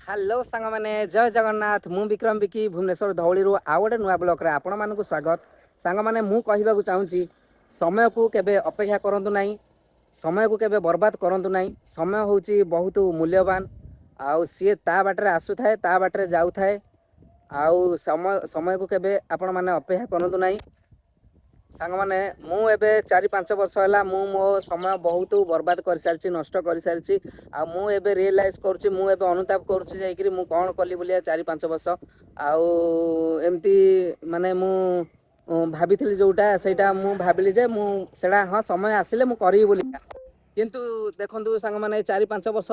Hello सांग मैंने जय जगन्नाथ मु विक्रम विकी भुवनेश्वर धौली आउ गोटे नुआ ब्लॉक रे आपण मानक स्वागत सांग मैंने मु कहबा चाहूँगी समय को केबे अपेक्षा करंतु नहीं समय को केबे बर्बाद करंतु नहीं समय होची बहुत मूल्यवान आउ सी ता बाटरे आसु थाए ता बाटरे जाउ थाए आउ समय समय को केबे आपण माने अपेक्षा करंतु नहीं सांग मैंने मु एबे 4-5 वर्ष है मु मो समय बहुत बर्बाद कर सारी नष्ट कर सारी आ मु एबे रियलाइज करुच्ची मु एबे अनुताप करुच्ची जाइकरी मु कौन कली बोलिया 4-5 वर्ष आउ एमती माने मु भाभी जोटा सेटा मु भाविली जे मु सेटा हाँ समय आसिले मु करी बोली किंतु देखंतु सांग माने 4-5 वर्ष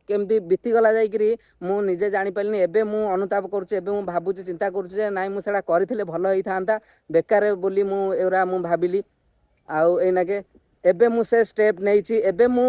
केमती बीतीगला जाइकरी मु निजे जानी पारिनी एबे मु अनुताप करुच्ची एबे मु भाबुची चिंता करुच्ची जे नाइ मु सेटा करिथिले भलो हेई थांता बेकार बोली मु एरा मु भाबिली आउ एनाके एबे मु से स्टेप नेइची एबे मु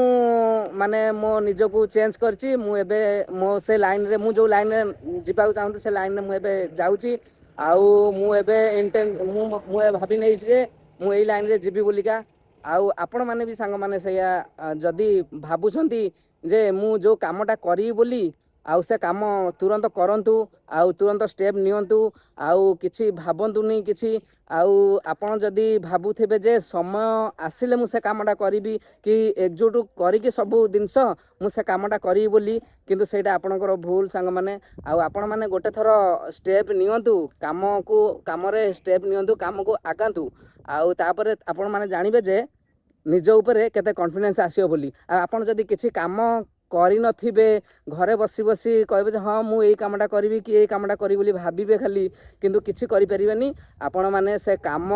माने मो निजको चेंज करची मु एबे मो से लाइन रे मु जो लाइन रे जिबाउ चाहंतु से लाइन रे मु एबे जाउची आउ मु एबे इंटेंट मु भाबी नेइची जे मु एई लाइन रे जिबी बोलिका आउ आपण माने भी सांग माने सैया जदि भाबुछंती जे मु जो कामटा करी बोली आउ से काम तुरंत करंतु आउ तुरंत स्टेप नियंतु आउ किछि भाबंतुनी किछि आउ आपण जदि भाबुथिबे जे समय आसिले मु से कामटा करिबी कि एकजुट करिके सब जिनस मु से कामटा करी बोली किंतु सेटा आपणकर भूल सांग माने आउ आपण माने गोटे थर स्टेप नियंतु काम को काम रे स्टेप नियंतु काम को आगांतु आउ तापरे आपण माने जानिबे जे निज उपरे केते कॉन्फिडेंस आसियो बोली आपण जदि किछि काम करी नथिबे घरे बसी बसी कहबे जे हाँ मु एई कामटा करिवि कि एई कामटा करी बोली भाबिबे खाली किंतु किछि करि परिबेनी आपण माने से काम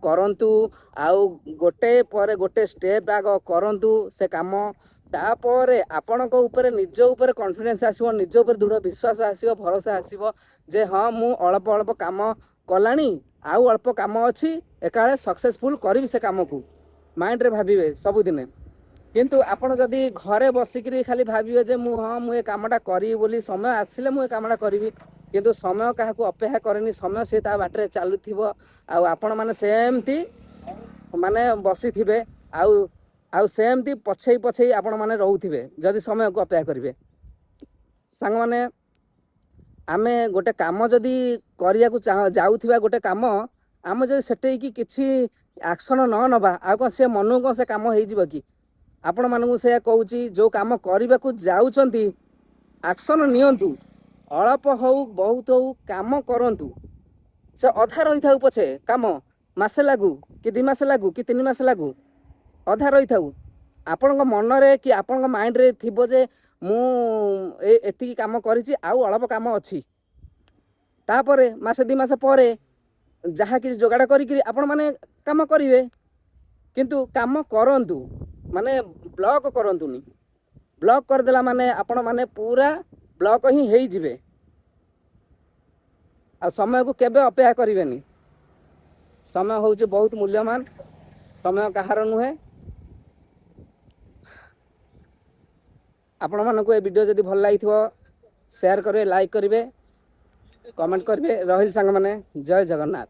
करंतु आउ गोटे परे गोटे स्टेप आग करंतु से काम तापरे आपणक ऊपर निज ऊपर कॉन्फिडेंस आसीबो निज ऊपर दृढ़ विश्वास आसीबो भरोसा आसीबो जे हाँ मु अल्प अल्प काम कलानी आउ अल्प काम अछि एकाळे सक्सेसफुल करिवि से काम को माइंड रे भाबिबे सब दिने किंतु आपण जदि घरे बसिकरी खाली भाबिबे जे मु हाँ मु ए कामटा करी बोली समय आसिले मु ए कामटा करिवि किंतु समय काहाकू अपेक्षा करेनी समय से ता बाटरे चालुथिबो आउ आपण माने सेमती माने बसिथिबे आउ आउ सेमती पछेई पछेई आपण माने रहउथिबे जदि समय को अपेक्षा करिवे सांग माने आमे गोटे काम जदि करिया को जाउथिबा गोटे काम आम जदि सेटै कि किछि एक्शन न नबा आ कोन से मनु कोन से काम होई जिवो कि आपण मानू से कहूँ जो काम करने को जाऊँगी एक्शन नियंतु अल्प हो बहुत हो काम करंतु से अधा रही था पछे काम मासे लागू कि 2 मास लागू कि 3 मास लागू अधा रही था आपण मन रे कि आपण माइंड रे थिबो जे मु एति काम करिछि आउ अल्प काम अछि तापरे मासे 2 मास परे जहाँ किसी जोगाड़ करी आपण माने काम करिवे किंतु काम करंतु माने ब्लॉक करंतुनी ब्लॉक करदेला माने आपण माने पूरा ब्लॉक ही हेई जिवे आ समय को केबे अपेक्षा करिवेनी समय होउचे बहुत मूल्यवान समय कहार नुहे आपण मानको ए वीडियो जदि भल लागिथिबो शेयर करिवे लाइक करिवे कमेंट करिवे रहिल सांग माने जय जगन्नाथ।